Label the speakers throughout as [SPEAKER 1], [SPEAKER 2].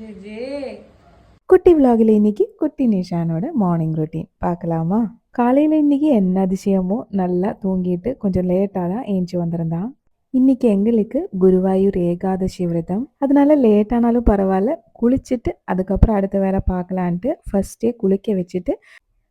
[SPEAKER 1] JJ
[SPEAKER 2] குட்டி விலாகில் இன்னைக்கு குட்டி நிஷானோட மார்னிங் ரொட்டீன் பார்க்கலாமா? காலையில் இன்னைக்கு என்ன அதிசயமோ நல்லா தூங்கிட்டு கொஞ்சம் லேட்டாக தான் ஏஞ்சி வந்திருந்தான். இன்னைக்கு எங்களுக்கு குருவாயூர் ஏகாதசி விரதம், அதனால லேட்டானாலும் பரவாயில்ல குளிச்சுட்டு அதுக்கப்புறம் அடுத்த வேலை பார்க்கலான்ட்டு ஃபர்ஸ்டே குளிக்க வச்சுட்டு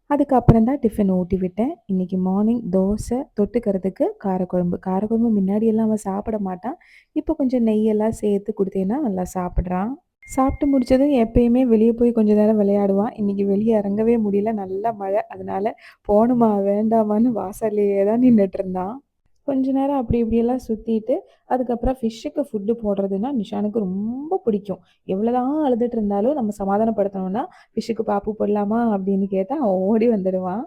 [SPEAKER 2] அதுக்கப்புறம் தான் டிஃபன் ஊட்டி விட்டேன். இன்னைக்கு மார்னிங் தோசை, தொட்டுக்கிறதுக்கு காரக்குழம்பு. காரக்குழம்பு முன்னாடியெல்லாம் அவன் சாப்பிட மாட்டான். இப்போ கொஞ்சம் நெய்யெல்லாம் சேர்த்து கொடுத்தேன்னா நல்லா சாப்பிட்றான். சாப்பிட்டு முடிச்சதும் எப்பயுமே வெளியே போய் கொஞ்ச நேரம் விளையாடுவான். இன்னைக்கு வெளியே இறங்கவே முடியல, நல்ல மழை. அதனால போகணுமா வேண்டாமான்னு வாசல்லையே தான் நின்றுட்டு இருந்தான். கொஞ்ச நேரம் அப்படி இப்படியெல்லாம் சுற்றிட்டு அதுக்கப்புறம் ஃபிஷ்ஷுக்கு ஃபுட்டு போடுறதுன்னா நிஷானுக்கு ரொம்ப பிடிக்கும். எவ்வளோதான் அழுதுட்டு இருந்தாலும் நம்ம சமாதானப்படுத்தணும்னா ஃபிஷ்ஷுக்கு பாப்பு போடலாமா அப்படின்னு கேட்டால் அவன் ஓடி வந்துடுவான்.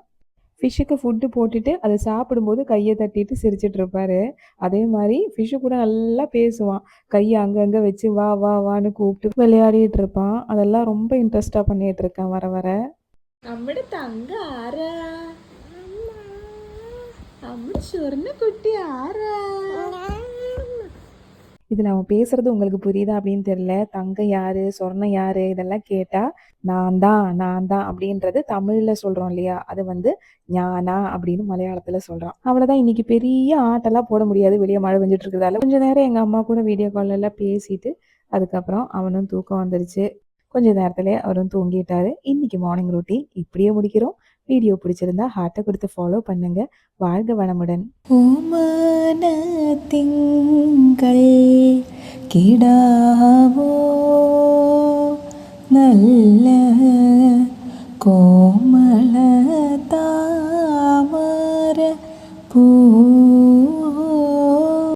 [SPEAKER 2] ஃபிஷ்ஷுக்கு ஃபுட்டு போட்டுட்டு அதை சாப்பிடும்போது கையை தட்டிட்டு சிரிச்சிட்டு இருப்பாரு. அதே மாதிரி ஃபிஷ்ஷு கூட நல்லா பேசுவான். கையை அங்கங்கே வச்சு வா வா வான்னு கூப்பிட்டு விளையாடிட்டு இருப்பான். அதெல்லாம் ரொம்ப இன்ட்ரெஸ்டாக பண்ணிட்டு இருக்கேன் வர வர.
[SPEAKER 1] നമ്മുടെ തങ്ക ആരാ? നമ്മുടെ സ്വർണ്ണ കുട്ടി ആരാ?
[SPEAKER 2] இதில் அவன் பேசுறது உங்களுக்கு புரியுதா அப்படின்னு தெரியல. தங்கம் யாரு, சொர்ணம் யாரு இதெல்லாம் கேட்டா நான் தான் அப்படின்றது தமிழ்ல சொல்றோம் இல்லையா, அது ஞானா அப்படின்னு மலையாளத்துல சொல்றான். அவ்வளவுதான். இன்னைக்கு பெரிய ஆட்டெல்லாம் போட முடியாது, வெளியே மழை பெஞ்சிட்டு இருக்கிறதால. கொஞ்ச நேரம் எங்க அம்மா கூட வீடியோ கால் எல்லாம் பேசிட்டு அதுக்கப்புறம் அவனும் தூக்கம் வந்துருச்சு. கொஞ்ச நேரத்திலே அவரும் தூங்கிட்டாரு. இன்னைக்கு மார்னிங் ரொட்டீன் இப்படியே முடிக்கிறோம். வீடியோ பிடிச்சிருந்தா ஹார்ட்டை கொடுத்து ஃபாலோ பண்ணுங்க. வாழ்க வளமுடன்.
[SPEAKER 3] ഓമന തിങ്കൾ കിടാവോ നല്ല